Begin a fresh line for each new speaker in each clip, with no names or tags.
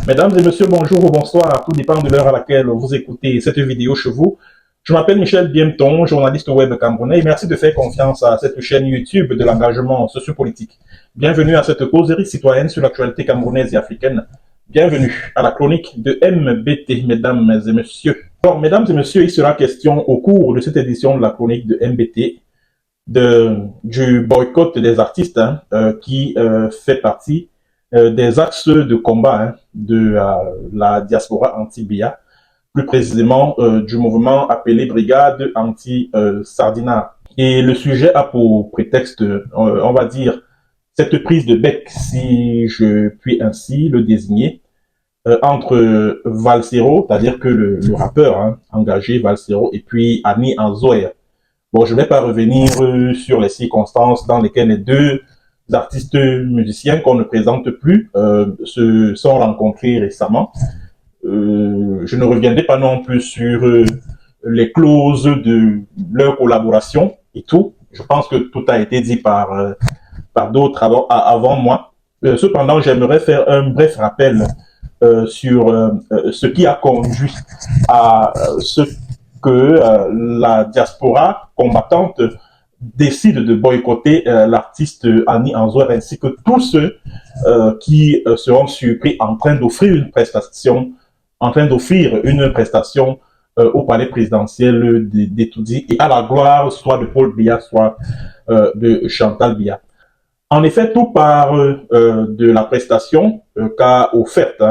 Mesdames et messieurs, bonjour ou bonsoir, tout dépend de l'heure à laquelle vous écoutez cette vidéo chez vous. Je m'appelle Michel Biemton, journaliste web camerounais, et merci de faire confiance à cette chaîne YouTube de l'engagement sociopolitique. Bienvenue à cette causerie citoyenne sur l'actualité camerounaise et africaine. Bienvenue à la chronique de MBT, mesdames et messieurs. Alors, mesdames et messieurs, il sera question au cours de cette édition de la chronique de MBT du boycott des artistes qui fait partie des axes de combat de la diaspora anti-BIA, plus précisément du mouvement appelé Brigade anti-Sardinat. Et le sujet a pour prétexte, on va dire, cette prise de bec, si je puis ainsi le désigner, entre Valsero, c'est-à-dire que le rappeur engagé Valsero, et puis Annie Anzoer. Bon, je ne vais pas revenir sur les circonstances dans lesquelles les deux artistes musiciens qu'on ne présente plus se sont rencontrés récemment. Je ne reviendrai pas non plus sur les clauses de leur collaboration et tout. Je pense que tout a été dit par d'autres avant moi. Cependant, j'aimerais faire un bref rappel sur ce qui a conduit à ce que la diaspora combattante décide de boycotter l'artiste Annie Anzoer ainsi que tous ceux qui seront surpris en train d'offrir une prestation, au palais présidentiel d'Etoudi et à la gloire soit de Paul Biya, soit de Chantal Biya. En effet, tout part de la prestation qu'a offerte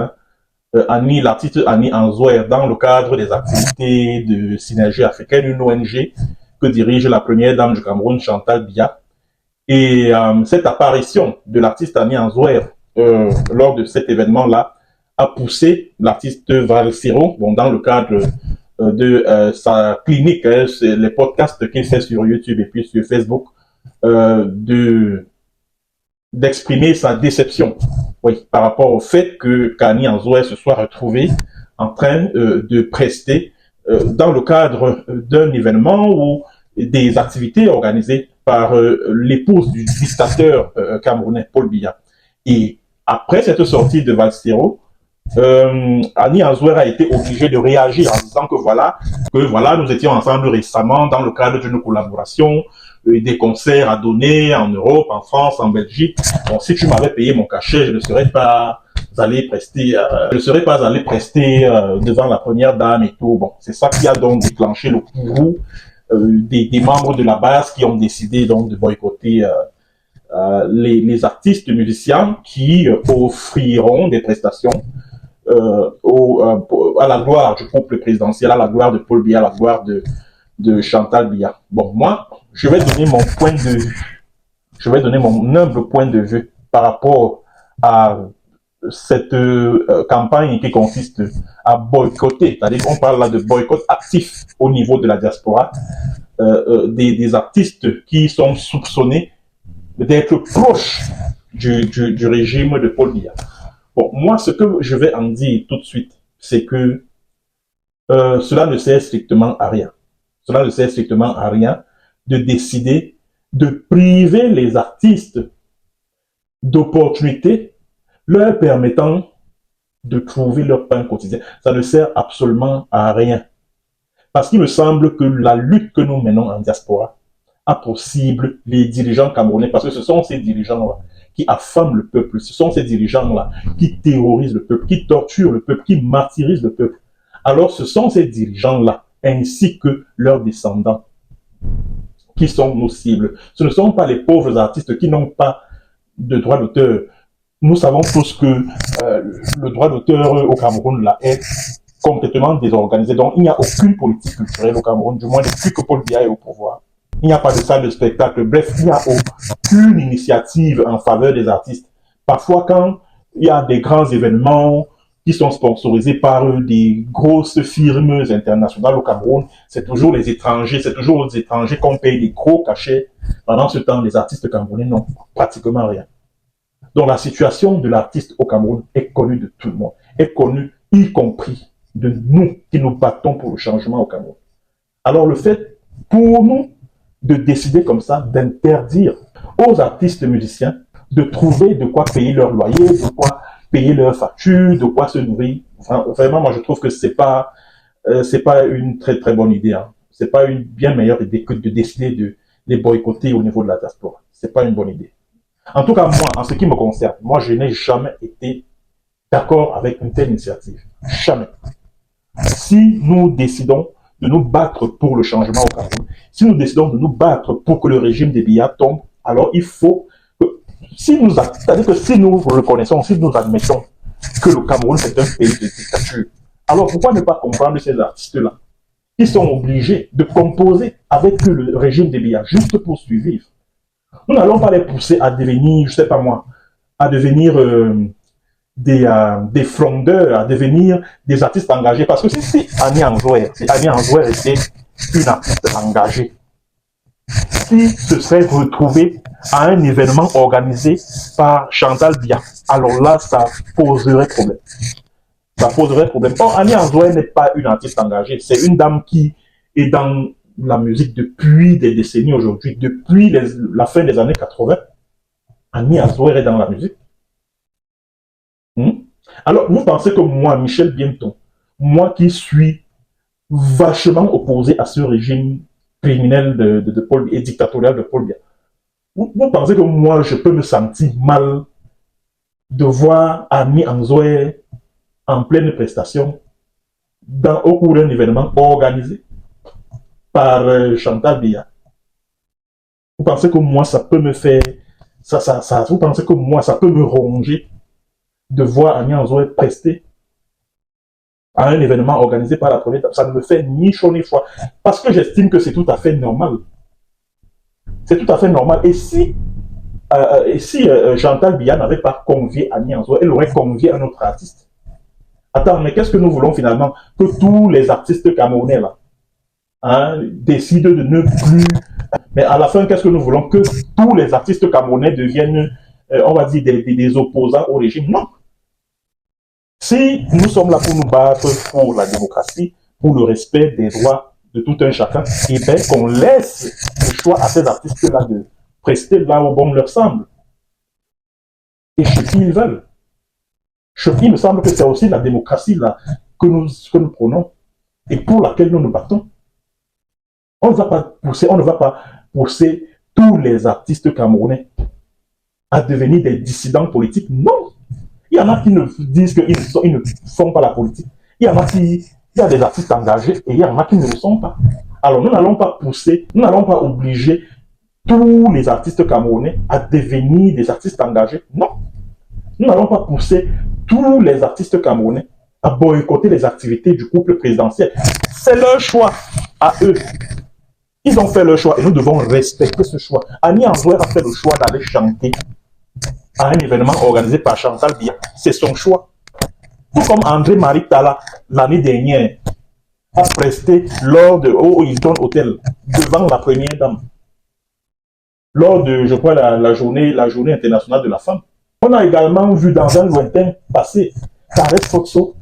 l'artiste Annie Anzoer dans le cadre des activités de Synergie africaine, une ONG que dirige la première dame du Cameroun, Chantal Biya. Et cette apparition de l'artiste Annie Anzoer lors de cet événement-là a poussé l'artiste Valsero, bon, dans le cadre de sa clinique, c'est les podcasts qu'il fait sur YouTube et puis sur Facebook, d'exprimer sa déception, oui, par rapport au fait que Annie Anzoer se soit retrouvée en train de prester dans le cadre d'un événement ou des activités organisées par l'épouse du dictateur camerounais Paul Biya. Et après cette sortie de Valsero, Annie Anzoer a été obligée de réagir en disant que voilà, nous étions ensemble récemment dans le cadre d'une collaboration, des concerts à donner en Europe, en France, en Belgique. Bon, si tu m'avais payé mon cachet, je ne serais pas allé prester, devant la première dame et tout. Bon, c'est ça qui a donc déclenché le courroux des membres de la base qui ont décidé donc de boycotter les artistes musiciens qui offriront des prestations à la gloire du couple présidentiel, à la gloire de Paul Biya, à la gloire de Chantal Biya. Bon, moi, je vais donner mon point de vue. Je vais donner mon humble point de vue par rapport à cette campagne qui consiste à boycotter, c'est-à-dire qu'on parle là de boycott actif au niveau de la diaspora, des artistes qui sont soupçonnés d'être proches du régime de Paul Biya. Bon, moi, ce que je vais en dire tout de suite, c'est que cela ne sert strictement à rien. Cela ne sert strictement à rien de décider de priver les artistes d'opportunités leur permettant de trouver leur pain quotidien. Ça ne sert absolument à rien. Parce qu'il me semble que la lutte que nous menons en diaspora a pour cible les dirigeants camerounais, parce que ce sont ces dirigeants-là qui affament le peuple, ce sont ces dirigeants-là qui terrorisent le peuple, qui torturent le peuple, qui martyrisent le peuple. Alors ce sont ces dirigeants-là, ainsi que leurs descendants, qui sont nos cibles. Ce ne sont pas les pauvres artistes qui n'ont pas de droit d'auteur. Nous savons tous que le droit d'auteur au Cameroun là, est complètement désorganisé. Donc il n'y a aucune politique culturelle au Cameroun, du moins depuis que Paul Biya est au pouvoir. Il n'y a pas de salle de spectacle. Bref, il n'y a aucune initiative en faveur des artistes. Parfois, quand il y a des grands événements qui sont sponsorisés par des grosses firmes internationales au Cameroun, c'est toujours les étrangers, qu'on paye des gros cachets. Pendant ce temps, les artistes camerounais n'ont pratiquement rien. Donc la situation de l'artiste au Cameroun est connue de tout le monde, est connue y compris de nous qui nous battons pour le changement au Cameroun. Alors le fait pour nous de décider comme ça, d'interdire aux artistes musiciens de trouver de quoi payer leur loyer, de quoi payer leurs factures, de quoi se nourrir. Enfin, vraiment, moi, je trouve que c'est pas une très très bonne idée. Hein. C'est pas une bien meilleure idée que de décider de les boycotter au niveau de la diaspora. C'est pas une bonne idée. En tout cas, moi, en ce qui me concerne, moi, je n'ai jamais été d'accord avec une telle initiative. Jamais. Si nous décidons de nous battre pour le changement au Cameroun, si nous décidons de nous battre pour que le régime des Biya tombe, alors il faut que, c'est-à-dire que si nous reconnaissons, si nous admettons que le Cameroun est un pays de dictature, alors pourquoi ne pas comprendre ces artistes-là? Ils sont obligés de composer avec le régime des Biya juste pour survivre. Nous n'allons pas les pousser à devenir, je sais pas moi, à devenir des frondeurs, à devenir des artistes engagés. Parce que si Annie Anzouer était une artiste engagée, si se serait retrouvée à un événement organisé par Chantal Biya, alors là, ça poserait problème. Ça poserait problème. Or, Annie Anzouer n'est pas une artiste engagée. C'est une dame qui est dans la musique depuis des décennies aujourd'hui, depuis la fin des années 80. Annie Anzouer est dans la musique. Alors, vous pensez que moi, Michel Bienton, moi qui suis vachement opposé à ce régime criminel de Paul et dictatorial de Paul Biya, vous pensez que moi, je peux me sentir mal de voir Annie Anzouer en pleine prestation au cours d'un événement organisé par Chantal Biya? Vous pensez que moi, ça peut me faire... vous pensez que moi, ça peut me ronger de voir Annie Anzouer prester à un événement organisé par la première étape? Ça ne me fait ni chaud ni froid. Parce que j'estime que c'est tout à fait normal. C'est tout à fait normal. Et si Chantal Biya n'avait pas convié Annie Anzouer, elle aurait convié un autre artiste. Attends, mais qu'est-ce que nous voulons finalement? Que tous les artistes camerounais là décident de ne plus... Mais à la fin, qu'est-ce que nous voulons? Que tous les artistes camerounais deviennent, on va dire, des opposants au régime? Non. Si nous sommes là pour nous battre pour la démocratie, pour le respect des droits de tout un chacun, et bien qu'on laisse le choix à ces artistes-là de prester là où bon leur semble. Et chez qui ils veulent. Il me semble que c'est aussi la démocratie là que nous prenons et pour laquelle nous nous battons. On ne va pas pousser tous les artistes camerounais à devenir des dissidents politiques. Non. Il y en a qui ne disent qu'ils ne font pas la politique. Il y a des artistes engagés et il y en a qui ne le sont pas. Alors nous n'allons pas pousser, nous n'allons pas obliger tous les artistes camerounais à devenir des artistes engagés. Non. Nous n'allons pas pousser tous les artistes camerounais à boycotter les activités du couple présidentiel. C'est leur choix à eux. Ils ont fait leur choix et nous devons respecter ce choix. Annie Anzouer a fait le choix d'aller chanter à un événement organisé par Chantal Biya. C'est son choix. Tout comme André-Marie Talla, l'année dernière, a presté lors de Hilton Hotel devant la première dame. Lors de, je crois, la journée internationale de la femme. On a également vu dans un lointain passé Karès Fotso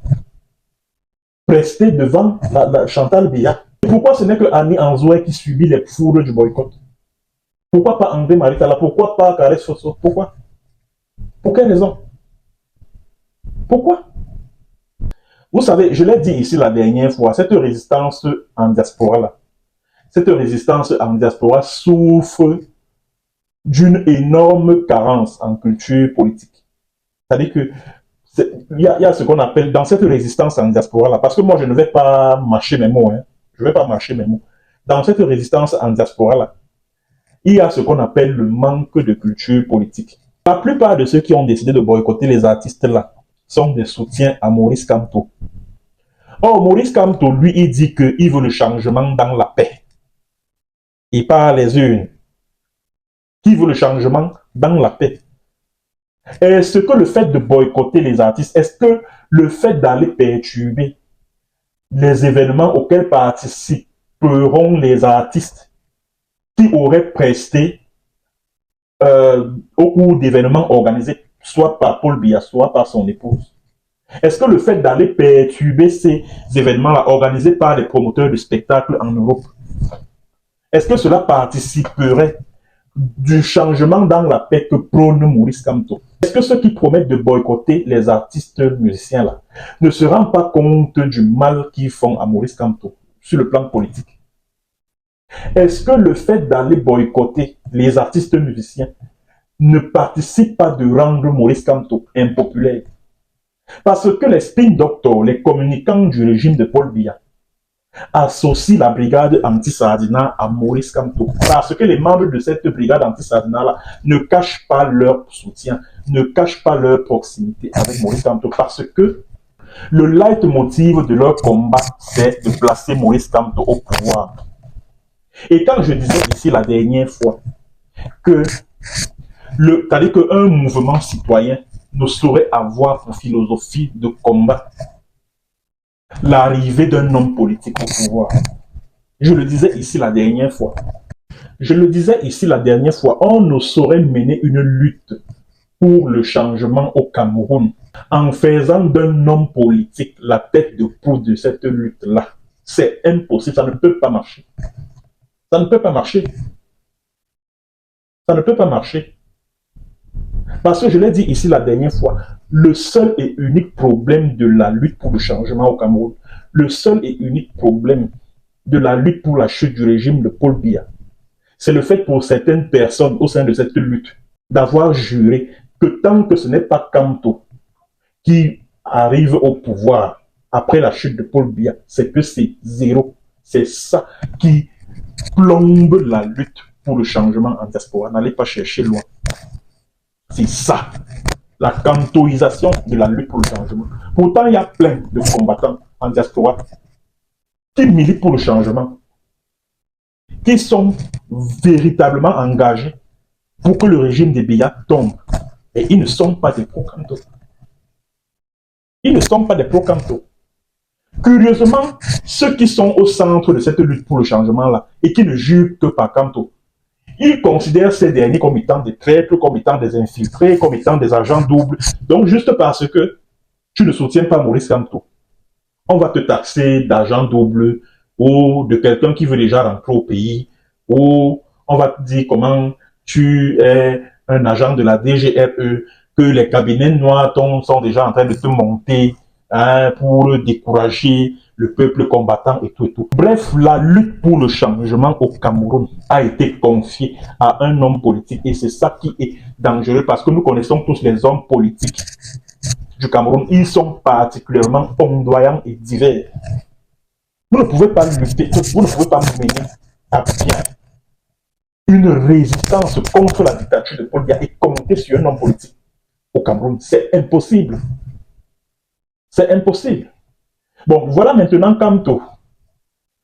presté devant la Chantal Biya. Pourquoi ce n'est que Annie Anzouer qui subit les foudres du boycott? Pourquoi pas André-Marie Talla? Pourquoi pas Karès Fotso? Pourquoi? Pour quelle raison? Pourquoi? Vous savez, je l'ai dit ici la dernière fois, cette résistance en diaspora souffre d'une énorme carence en culture politique. C'est-à-dire que il y a ce qu'on appelle dans cette résistance en diaspora là, parce que moi je ne vais pas mâcher mes mots, je ne vais pas mâcher mes mots. Dans cette résistance en diaspora là, il y a ce qu'on appelle le manque de culture politique. La plupart de ceux qui ont décidé de boycotter les artistes là sont des soutiens à Maurice Kamto. Or, Maurice Kamto, lui, il dit qu'il veut le changement dans la paix. Il parle les urnes. Qui veut le changement dans la paix? Est-ce que le fait de boycotter les artistes, est-ce que le fait d'aller perturber les événements auxquels participeront les artistes qui auraient presté au cours d'événements organisés, soit par Paul Biya, soit par son épouse, est-ce que le fait d'aller perturber ces événements-là organisés par les promoteurs de spectacles en Europe, est-ce que cela participerait du changement dans la paix que prône Maurice Kamto? Est-ce que ceux qui promettent de boycotter les artistes musiciens là ne se rendent pas compte du mal qu'ils font à Maurice Kamto sur le plan politique? Est-ce que le fait d'aller boycotter les artistes musiciens ne participe pas de rendre Maurice Kamto impopulaire? Parce que les spin doctors, les communicants du régime de Paul Biya, associent la brigade anti-Sardina à Maurice Kamto. Parce que les membres de cette brigade anti-Sardina ne cachent pas leur soutien, ne cachent pas leur proximité avec Maurice Kamto. Parce que le leitmotiv de leur combat, c'est de placer Maurice Kamto au pouvoir. Et quand je disais ici la dernière fois que c'est-à-dire qu'un mouvement citoyen ne saurait avoir pour philosophie de combat l'arrivée d'un homme politique au pouvoir. Je le disais ici la dernière fois. On ne saurait mener une lutte pour le changement au Cameroun en faisant d'un homme politique la tête de proue de cette lutte-là. C'est impossible, ça ne peut pas marcher. Ça ne peut pas marcher. Ça ne peut pas marcher. Parce que je l'ai dit ici la dernière fois, le seul et unique problème de la lutte pour le changement au Cameroun, le seul et unique problème de la lutte pour la chute du régime de Paul Biya, c'est le fait pour certaines personnes au sein de cette lutte d'avoir juré que tant que ce n'est pas Kamto qui arrive au pouvoir après la chute de Paul Biya, c'est que c'est zéro. C'est ça qui plombe la lutte pour le changement en diaspora. N'allez pas chercher loin. C'est ça, la kantoisation de la lutte pour le changement. Pourtant, il y a plein de combattants en diaspora qui militent pour le changement, qui sont véritablement engagés pour que le régime de Biya tombe. Et ils ne sont pas des pro-Kamto. Ils ne sont pas des pro-Kamto. Curieusement, ceux qui sont au centre de cette lutte pour le changement-là et qui ne jurent que par Kamto, ils considèrent ces derniers comme étant des traîtres, comme étant des infiltrés, comme étant des agents doubles. Donc, juste parce que tu ne soutiens pas Maurice Kamto, on va te taxer d'agent double ou de quelqu'un qui veut déjà rentrer au pays, ou on va te dire comment tu es un agent de la DGRE, que les cabinets noirs sont déjà en train de te monter pour décourager le peuple combattant et tout et tout. Bref, la lutte pour le changement au Cameroun a été confiée à un homme politique et c'est ça qui est dangereux parce que nous connaissons tous les hommes politiques du Cameroun. Ils sont particulièrement ondoyants et divers. Vous ne pouvez pas lutter, vous ne pouvez pas mener à bien une résistance contre la dictature de Paul Biya et compter sur un homme politique au Cameroun. C'est impossible. C'est impossible. Bon, voilà maintenant Kamto,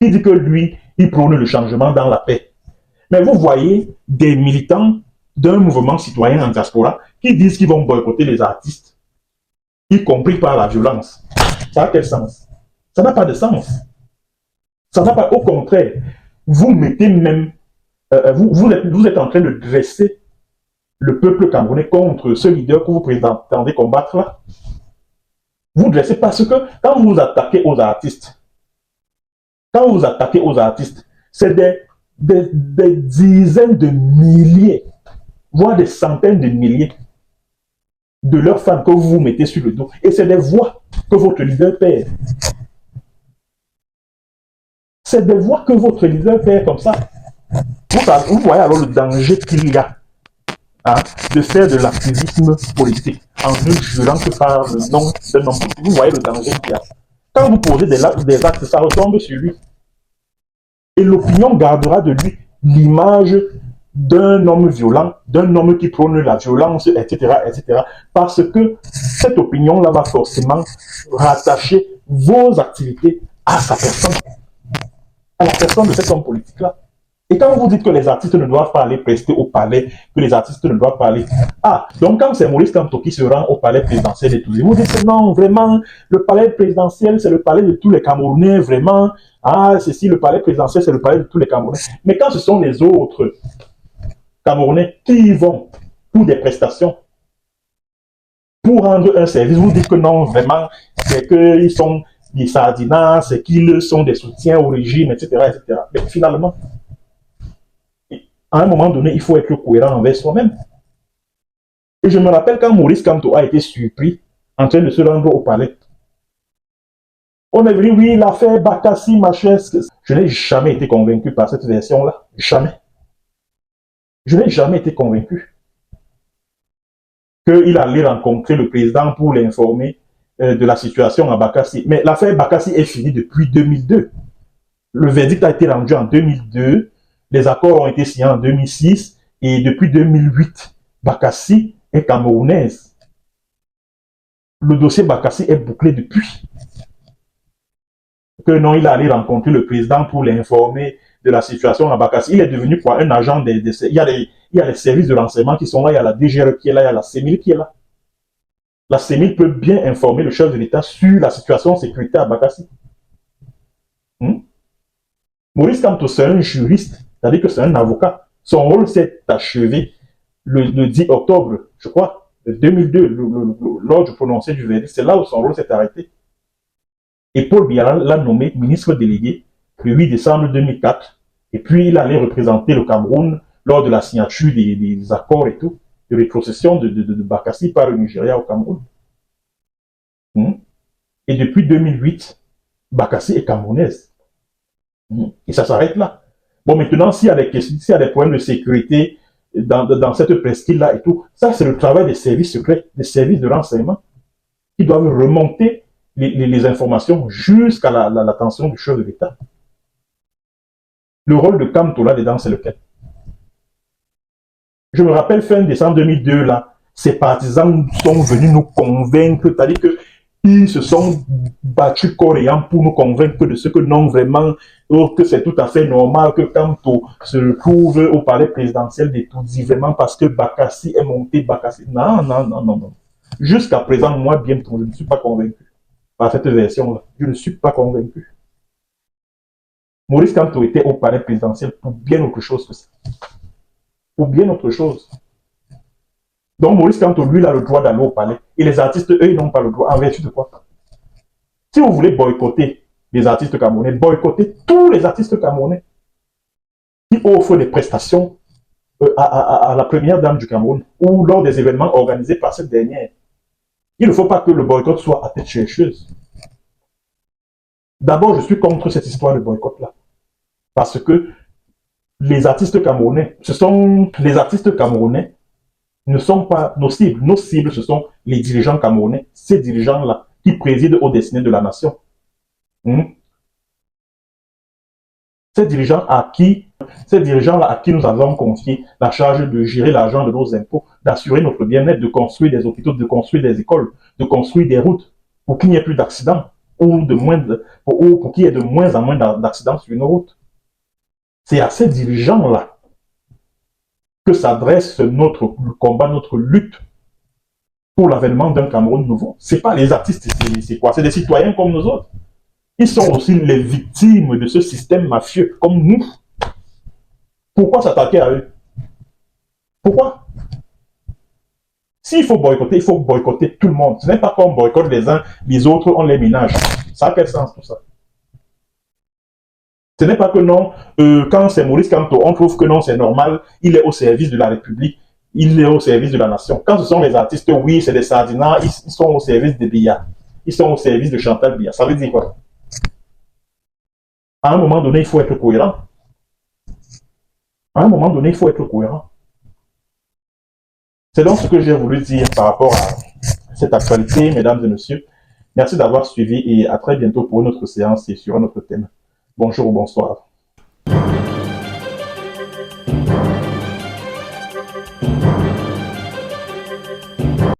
qui dit que lui, il prône le changement dans la paix. Mais vous voyez des militants d'un mouvement citoyen en diaspora qui disent qu'ils vont boycotter les artistes, y compris par la violence. Ça a quel sens? Ça n'a pas de sens. Ça n'a pas, au contraire, vous mettez même, vous êtes en train de dresser le peuple camerounais contre ce leader que vous prétendez combattre là. Vous dressez parce que quand vous attaquez aux artistes, c'est des dizaines de milliers, voire des centaines de milliers de leurs fans que vous vous mettez sur le dos. Et c'est des voix que votre leader perd. C'est des voix que votre leader perd comme ça. Vous voyez alors le danger qu'il y a de faire de l'activisme politique en ne jurant que par le nom d'un homme politique. Vous voyez le danger qu'il y a. Quand vous posez des actes, ça retombe sur lui. Et l'opinion gardera de lui l'image d'un homme violent, d'un homme qui prône la violence, etc., etc. Parce que cette opinion-là va forcément rattacher vos activités à sa personne, à la personne de cet homme politique-là. Et quand vous dites que les artistes ne doivent pas aller prester au palais, que les artistes ne doivent pas aller... Ah, donc quand c'est Maurice Kamto qui se rend au palais présidentiel et tout, vous dites que non, vraiment, le palais présidentiel, c'est le palais de tous les Camerounais, vraiment. Ah, ceci, le palais présidentiel, c'est le palais de tous les Camerounais. Mais quand ce sont les autres Camerounais qui y vont pour des prestations, pour rendre un service, vous dites que non, vraiment, c'est qu'ils sont des sardinats, c'est qu'ils sont des soutiens au régime, etc., etc. Mais finalement, À un moment donné, il faut être cohérent envers soi-même. Et je me rappelle quand Maurice Kamto a été surpris en train de se rendre au palais. On est venu, oui, l'affaire Bakassi, machin. Je n'ai jamais été convaincu par cette version-là. Jamais. Je n'ai jamais été convaincu qu'il allait rencontrer le président pour l'informer de la situation à Bakassi. Mais l'affaire Bakassi est finie depuis 2002. Le verdict a été rendu en 2002. Les accords ont été signés en 2006. Et depuis 2008, Bakassi est camerounaise. Le dossier Bakassi est bouclé depuis. Que non, il allait rencontrer le président pour l'informer de la situation à Bakassi. Il est devenu quoi? Un agent il y a les services de renseignement qui sont là, il y a la DGRE qui est là, il y a la CEMIL qui est là. La CEMIL peut bien informer le chef de l'État sur la situation sécuritaire à Bakassi. Maurice Kamto, c'est un juriste, c'est-à-dire que c'est un avocat. Son rôle s'est achevé le 10 octobre, je crois, 2002, lors du prononcé du verdict. C'est là où son rôle s'est arrêté. Et Paul Biya l'a nommé ministre délégué le 8 décembre 2004. Et puis, il allait représenter le Cameroun lors de la signature des accords et tout, de rétrocession de Bakassi par le Nigeria au Cameroun. Et depuis 2008, Bakassi est camerounaise. Et ça s'arrête là. Bon, maintenant, s'il y a des questions, s'il y a des problèmes de sécurité dans cette presqu'île-là et tout, ça, c'est le travail des services secrets, des services de renseignement, qui doivent remonter les informations jusqu'à l'attention du chef de l'État. Le rôle de Kamto là-dedans, c'est lequel? Je me rappelle, fin décembre 2002, là, ces partisans sont venus nous convaincre, c'est-à-dire qu'ils se sont battus corps et âme pour nous convaincre de ce que non, vraiment, que c'est tout à fait normal que Kamto se retrouve au palais présidentiel des Tutsis, vraiment parce que Bakassi est monté, Bakassi. Non, non, non, non, non. Jusqu'à présent, moi, bien, je ne suis pas convaincu par cette version-là. Je ne suis pas convaincu. Maurice Kamto était au palais présidentiel pour bien autre chose que ça. Pour bien autre chose. Donc Maurice Kamto, lui, il a le droit d'aller au palais. Et les artistes, eux, ils n'ont pas le droit. En vertu de quoi? Si vous voulez boycotter les artistes camerounais, boycotter tous les artistes camerounais qui offrent des prestations à la première dame du Cameroun ou lors des événements organisés par cette dernière. Il ne faut pas que le boycott soit à tête chercheuse. D'abord, je suis contre cette histoire de boycott-là. Parce que les artistes camerounais, les artistes camerounais ne sont pas nos cibles. Nos cibles, ce sont les dirigeants camerounais. Ces dirigeants-là qui président aux destinées de la nation. Ces dirigeants-là à qui nous avons confié la charge de gérer l'argent de nos impôts, d'assurer notre bien-être, de construire des hôpitaux, de construire des écoles, de construire des routes, pour qu'il n'y ait plus d'accidents, ou pour qu'il y ait de moins en moins d'accidents sur nos routes. C'est à ces dirigeants-là que s'adresse notre combat, notre lutte pour l'avènement d'un Cameroun nouveau. Ce n'est pas les artistes, c'est quoi? C'est des citoyens comme nous autres. Ils sont aussi les victimes de ce système mafieux, comme nous. Pourquoi s'attaquer à eux? Pourquoi? S'il faut boycotter, il faut boycotter tout le monde. Ce n'est pas qu'on boycotte les uns, les autres, on les ménage. Ça a quel sens tout ça? Ce n'est pas que non, quand c'est Maurice Kamto, on trouve que non, c'est normal, il est au service de la République, il est au service de la nation. Quand ce sont les artistes, oui, c'est des sardinats, ils sont au service de Biya. Ils sont au service de Chantal Biya. Ça veut dire quoi? À un moment donné, il faut être cohérent. À un moment donné, il faut être cohérent. C'est donc ce que j'ai voulu dire par rapport à cette actualité, mesdames et messieurs. Merci d'avoir suivi et à très bientôt pour une autre séance et sur un autre thème. Bonjour ou bonsoir.